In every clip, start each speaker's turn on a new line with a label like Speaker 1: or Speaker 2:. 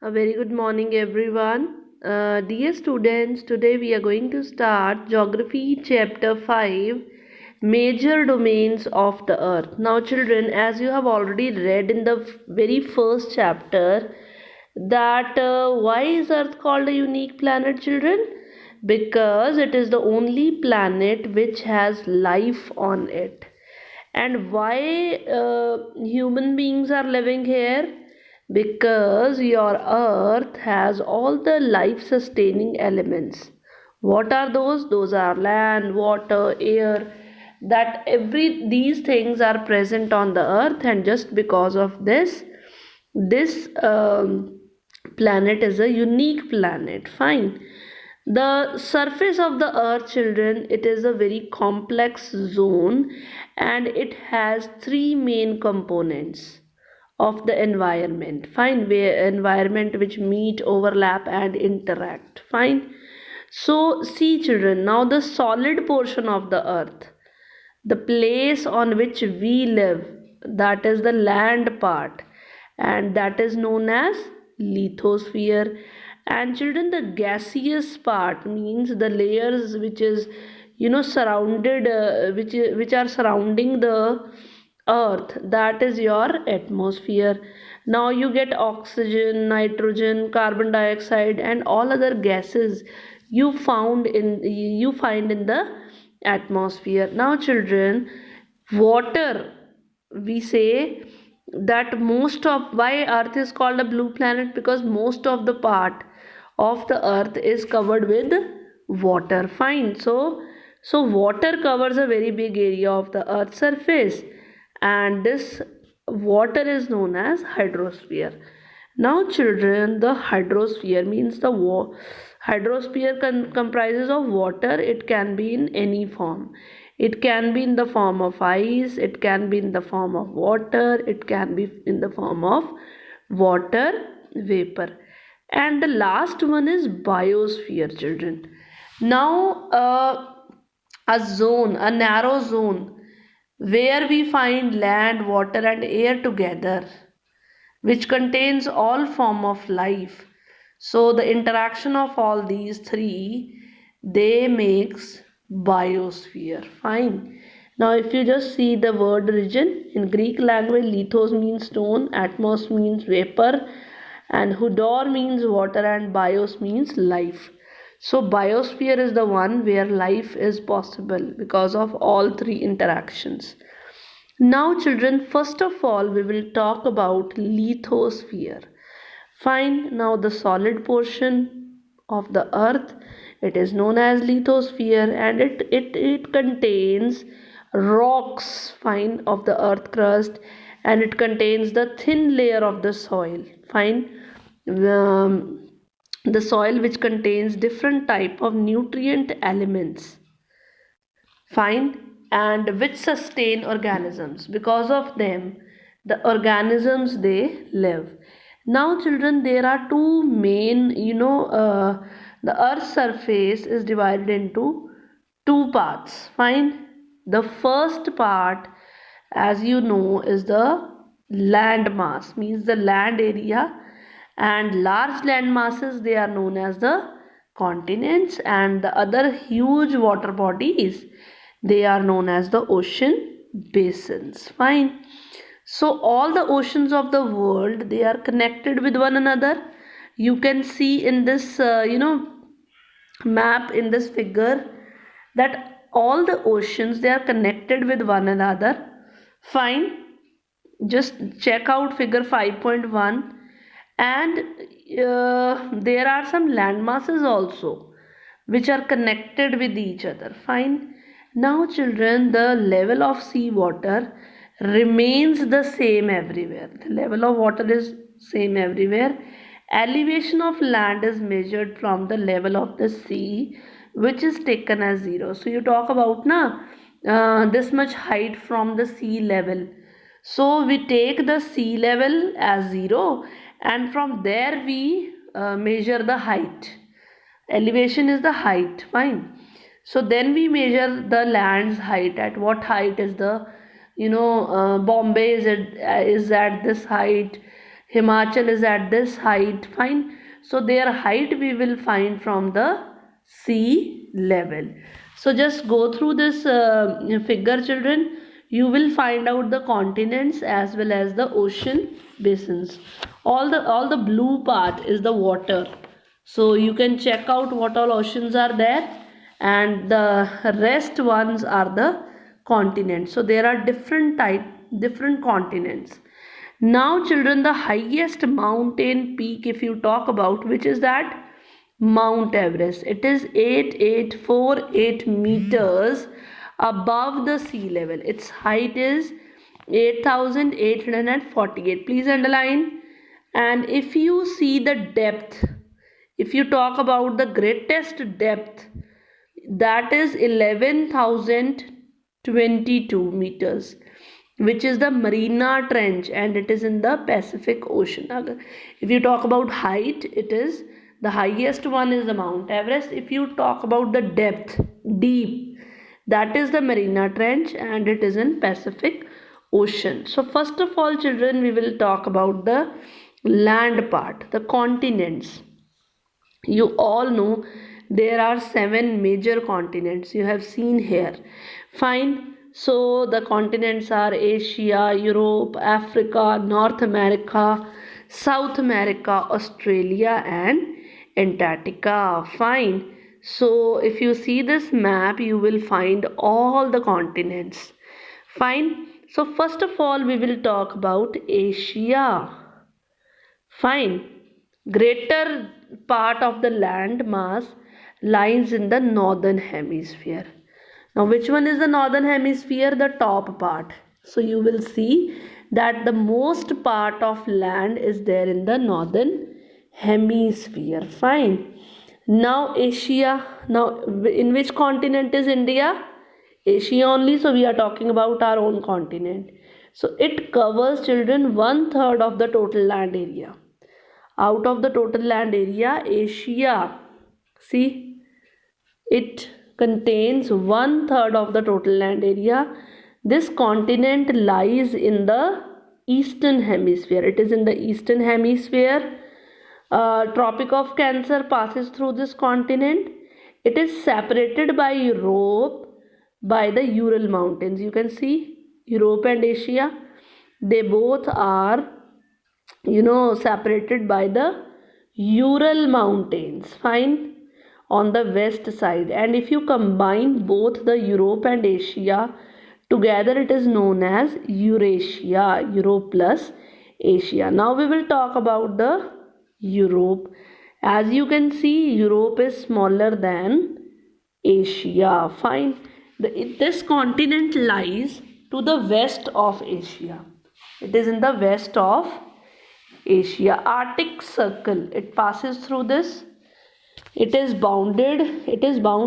Speaker 1: A very good morning, everyone. Dear students, today we are going to start Geography Chapter 5 Major Domains of the Earth. Now, children, as you have already read in the very first chapter, that why is Earth called a unique planet, children? Because it is the only planet which has life on it. And why human beings are living here? Because your earth has all the life sustaining elements. What are those? Those are land, water, air. That every these things are present on the earth, and just because of this planet is a unique planet. Fine. The surface of the earth, children, it is a very complex zone, and it has three main components of the environment. Fine. Where environment which meet, overlap and interact. Fine. So see, children, now the solid portion of the earth, the place on which we live, that is the land part, and that is known as lithosphere. And children, the gaseous part means the layers which is surrounded which are surrounding the earth, that is your atmosphere. Now you get oxygen, nitrogen, carbon dioxide and all other gases you find in the atmosphere. Now, children, water, we say that most of why earth is called a blue planet, because most of the part of the earth is covered with water. Fine. So water covers a very big area of the earth's surface, and this water is known as hydrosphere. Now, children, the hydrosphere means hydrosphere comprises of water. It can be in any form. It can be in the form of ice, it can be in the form of water, it can be in the form of water vapor. And the last one is biosphere, children. Now, a zone, a narrow zone where we find land, water, and air together, which contains all form of life. So the interaction of all these three, they makes biosphere. Fine. Now if you just see the word region, in Greek language, lithos means stone, atmos means vapor, and hudor means water, and bios means life. So biosphere is the one where life is possible because of all three interactions. Now, children, first of all, we will talk about lithosphere. Fine. Now, the solid portion of the earth, it is known as lithosphere, and it contains rocks, fine, of the earth crust, and it contains the thin layer of the soil. Fine. Um, the soil which contains different type of nutrient elements, fine, and which sustain organisms. Because of them, the organisms, they live. Now, children, there are two main, the earth's surface is divided into two parts. Fine. The first part, as you know, is the land mass, means the land area, and large land masses, they are known as the continents, and the other huge water bodies, they are known as the ocean basins. Fine. So all the oceans of the world, they are connected with one another. You can see in this map, in this figure, that all the oceans, they are connected with one another. Fine. Just check out figure 5.1. And there are some land masses also which are connected with each other. Fine. Now, children, the level of sea water remains the same everywhere. The level of water is same everywhere. Elevation of land is measured from the level of the sea, which is taken as zero. So you talk about this much height from the sea level. So we take the sea level as zero, and from there we measure the height. Elevation is the height. Fine. So then we measure the land's height. At what height is the Bombay is at this height, Himachal is at this height. Fine. So their height we will find from the sea level. So just go through this figure, children. You will find out the continents as well as the ocean basins. All the blue part is the water. So you can check out what all oceans are there, and the rest ones are the continents. So there are different continents. Now, children, the highest mountain peak, if you talk about, which is that Mount Everest, it is 8848 meters above the sea level. Its height is 8848. Please underline. And if you see the depth, if you talk about the greatest depth, that is 11,022 meters, which is the Mariana Trench, and it is in the Pacific Ocean. If you talk about height, it is the highest one is the Mount Everest. If you talk about the depth, deep, that is the Mariana Trench, and it is in Pacific Ocean. So first of all, children, we will talk about the land part, the continents. You all know there are 7 major continents you have seen here. Fine. So the continents are Asia, Europe, Africa, North America, South America, Australia, and Antarctica. Fine. So if you see this map, you will find all the continents. Fine. So first of all, we will talk about Asia. Fine. Greater part of the land mass lies in the northern hemisphere. Now, which one is the northern hemisphere? The top part. So, you will see that the most part of land is there in the northern hemisphere. Fine. Now, Asia. Now, in which continent is India? Asia only. So, we are talking about our own continent. So, it covers, children, 1/3 of the total land area. Out of the total land area, Asia, see, it contains 1/3 of the total land area. This continent lies in the eastern hemisphere. It is in the eastern hemisphere. Tropic of Cancer passes through this continent. It is separated by Europe by the Ural Mountains. You can see Europe and Asia, they both are separated by the Ural Mountains. Fine. On the west side, and if you combine both the Europe and Asia together, it is known as Eurasia. Europe plus Asia. Now we will talk about the Europe. As you can see, Europe is smaller than Asia. Fine. This continent lies to the west of Asia. It is in the west of Asia. Arctic Circle, it passes through this. It is bound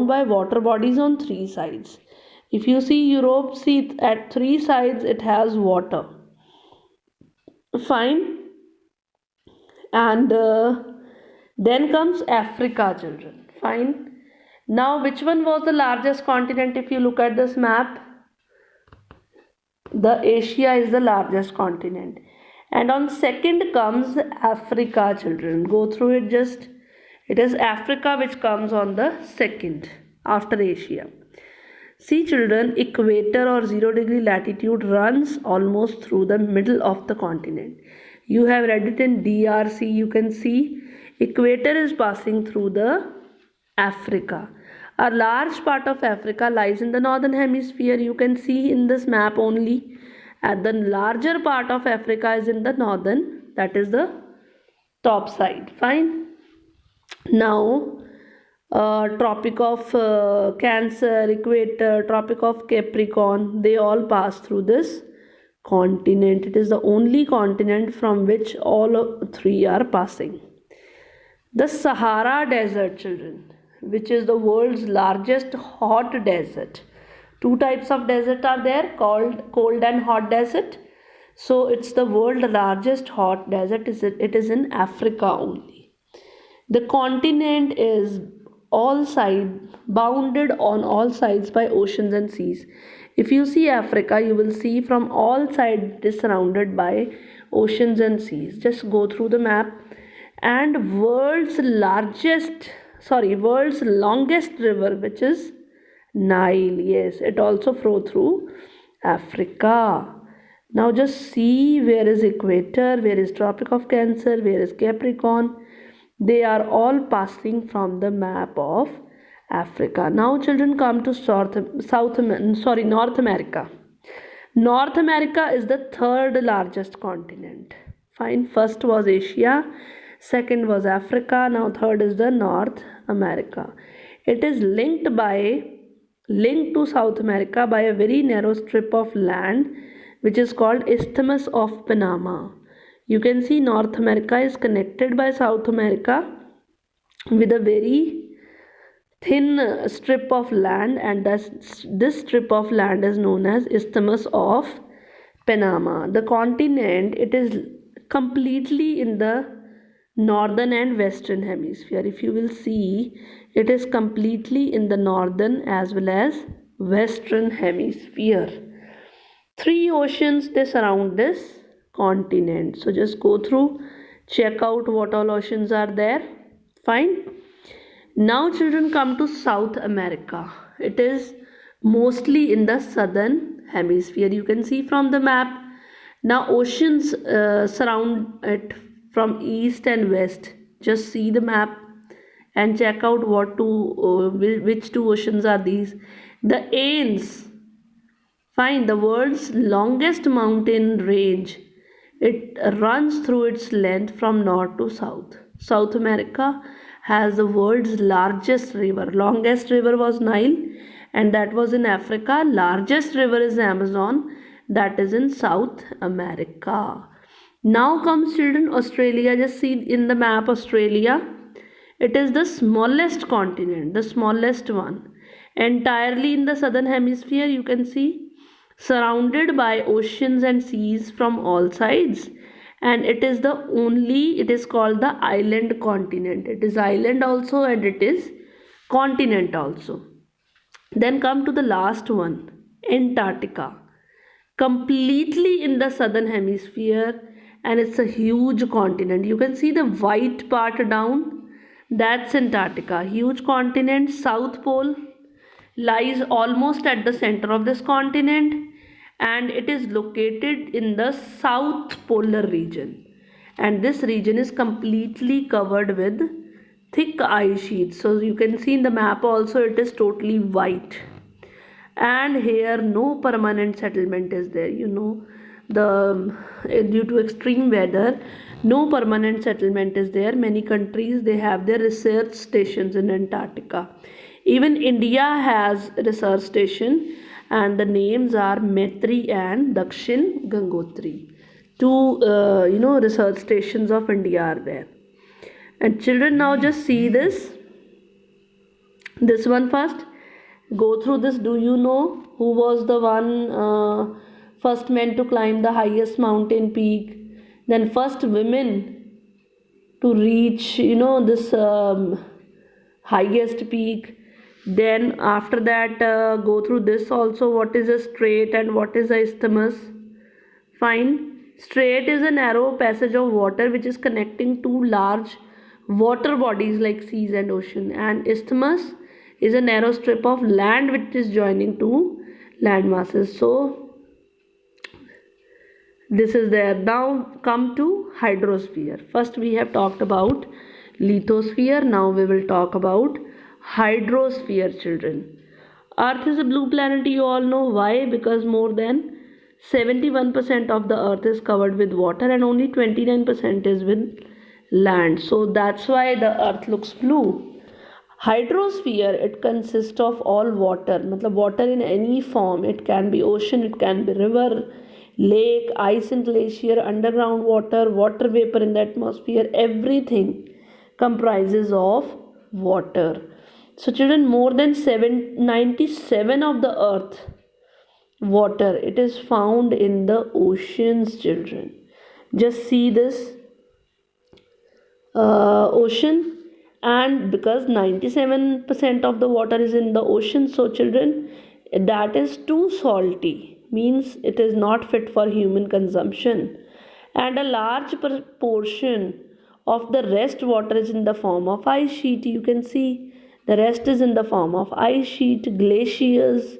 Speaker 1: by water bodies on 3 sides. If you see Europe, see at 3 sides it has water. Fine. And then comes Africa, children. Fine. Now, which one was the largest continent? If you look at this map, the Asia is the largest continent. And on second comes Africa, children. Go through it just. It is Africa which comes on the second after Asia. See, children, equator or 0-degree latitude runs almost through the middle of the continent. You have read it in DRC. You can see equator is passing through the Africa. A large part of Africa lies in the northern hemisphere. You can see in this map only. And the larger part of Africa is in the northern, that is the top side. Fine. Now, Tropic of Cancer, Equator, Tropic of Capricorn, they all pass through this continent. It is the only continent from which all 3 are passing. The Sahara Desert, children, which is the world's largest hot desert. 2 types of desert are there, called cold and hot desert. So it's the world's largest hot desert. It is in Africa only. The continent is bounded on all sides by oceans and seas. If you see Africa, you will see from all sides it is surrounded by oceans and seas. Just go through the map. And world's longest river, which is Nile. Yes, it also flow through Africa. Now just see where is equator, where is Tropic of Cancer, where is Capricorn. They are all passing from the map of Africa. Now children, come to North America. North America is the third largest continent. Fine, first was Asia, second was Africa, now third is the North America. It is linked to South America by a very narrow strip of land which is called Isthmus of Panama. You can see North America is connected by South America with a very thin strip of land, and this strip of land is known as Isthmus of Panama. The continent, it is completely in the northern and western hemisphere. If you will see, it is completely in the northern as well as western hemisphere. 3 oceans, they surround this continent. So just go through, check out what all oceans are there. Fine. Now children, come to South America. It is mostly in the southern hemisphere. You can see from the map. Now oceans surround it from east and west. Just see the map and check out which 2 oceans are these. The Andes. Fine, the world's longest mountain range. It runs through its length from north to south. South America has the world's largest river. Longest river was Nile, and that was in Africa. Largest river is Amazon, that is in South America. Now comes children Australia. Just see in the map Australia. It is the smallest continent, the smallest one. Entirely in the southern hemisphere, you can see, surrounded by oceans and seas from all sides, and it is called the island continent. It is island also and it is continent also. Then come to the last one, Antarctica, completely in the southern hemisphere, and it's a huge continent. You can see the white part down, that's Antarctica, huge continent. South Pole lies almost at the center of this continent, and it is located in the south polar region, and this region is completely covered with thick ice sheets. So you can see in the map also, it is totally white, and here no permanent settlement is there. Due to extreme weather, no permanent settlement is there. Many countries, they have their research stations in Antarctica. Even India has research station, and the names are Maitri and Dakshin Gangotri. 2 research stations of India are there. And children, now just see this one first. Go through this. Do you know who was the one first man to climb the highest mountain peak? Then first women to reach this highest peak. Then after that, go through this also. What is a strait and what is a isthmus? Fine. Strait is a narrow passage of water which is connecting 2 large water bodies like seas and ocean, and isthmus is a narrow strip of land which is joining 2 land masses. So this is there. Now come to hydrosphere. First we have talked about lithosphere. Now we will talk about hydrosphere, children. Earth is a blue planet, you all know. Why? Because more than 71% of the earth is covered with water and only 29% is with land. So that's why the earth looks blue. Hydrosphere, it consists of all water, water in any form. It can be ocean, it can be river, lake, ice and glacier, underground water, water vapor in the atmosphere. Everything comprises of water. So children, more than 97 of the earth water, it is found in the oceans, children. Just see this ocean, and because 97% of the water is in the ocean, so children, that is too salty, means it is not fit for human consumption. and a large proportion of the rest water is in the form of ice sheet. You can see the rest is in the form of ice sheet, glaciers,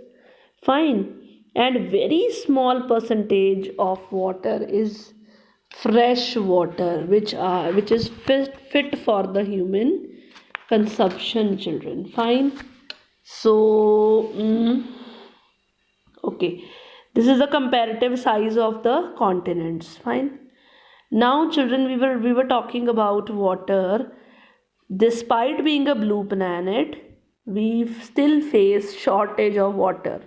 Speaker 1: fine, and very small percentage of water is fresh water, which is fit for the human consumption, children. Fine. So okay, this is the comparative size of the continents. Fine. Now, children, we were talking about water. Despite being a blue planet, we still face shortage of water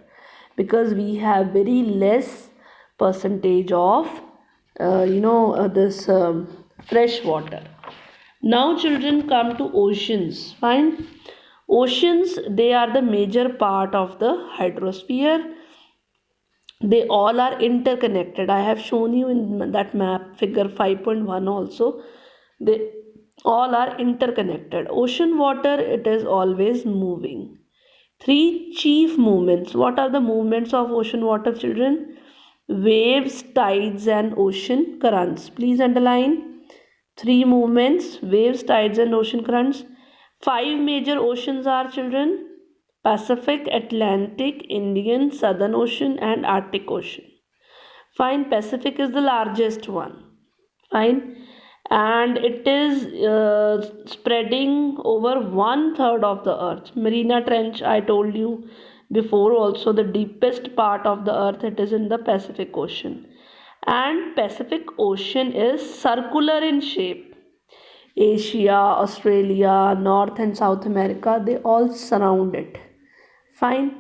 Speaker 1: because we have very less percentage of this fresh water. Now, children, come to oceans. Fine. Oceans, they are the major part of the hydrosphere. They all are interconnected. I have shown you in that map, figure 5.1 also. They all are interconnected. Ocean water, it is always moving. Three chief movements. What are the movements of ocean water, children? Waves, tides, and ocean currents. Please underline three movements: waves, tides, and ocean currents. Five major oceans are, children: Pacific, Atlantic, Indian, Southern Ocean, and Arctic Ocean. Fine, Pacific is the largest one. Fine, and it is spreading over one third of the earth. Mariana Trench, I told you before also, the deepest part of the earth, it is in the Pacific Ocean. And Pacific Ocean is circular in shape. Asia, Australia, North and South America, they all surround it. Fine.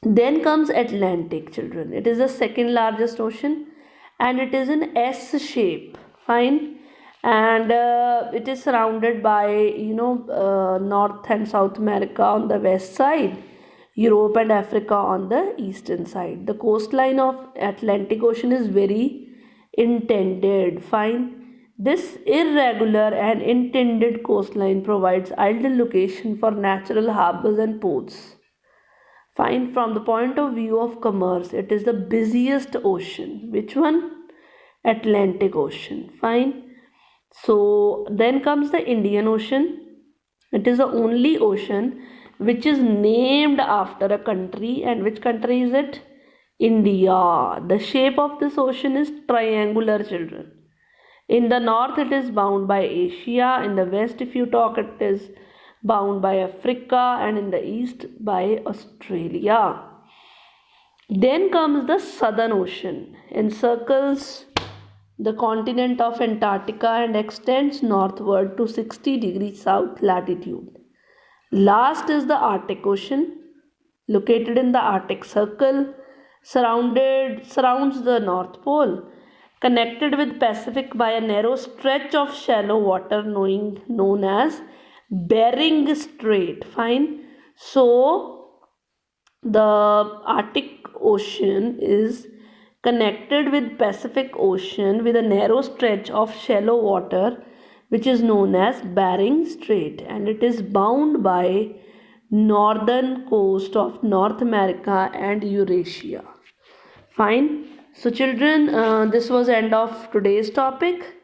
Speaker 1: Then comes Atlantic, children. It is the second largest ocean and it is in S shape. Fine. And it is surrounded by, North and South America on the west side, Europe and Africa on the eastern side. The coastline of Atlantic Ocean is very intended. Fine. This irregular and intended coastline provides ideal location for natural harbors and ports. Fine, from the point of view of commerce, it is the busiest ocean. Which one? Atlantic Ocean. Fine. So then comes the Indian Ocean. It is the only ocean which is named after a country. And which country is it? India. The shape of this ocean is triangular, children. In the north, it is bound by Asia. In the west, if you talk, it is bound by Africa, and in the east by Australia. Then comes the Southern Ocean, encircles the continent of Antarctica and extends northward to 60 degrees south latitude. Last is the Arctic Ocean, located in the Arctic Circle, surrounds the North Pole, connected with Pacific by a narrow stretch of shallow water known as Bering Strait. Fine. So the Arctic Ocean is connected with Pacific Ocean with a narrow stretch of shallow water which is known as Bering Strait, and it is bound by northern coast of North America and Eurasia. Fine. So children, this was end of today's topic.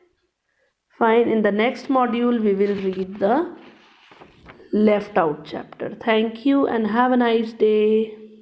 Speaker 1: Fine. In the next module, we will read the left out chapter. Thank you and have a nice day.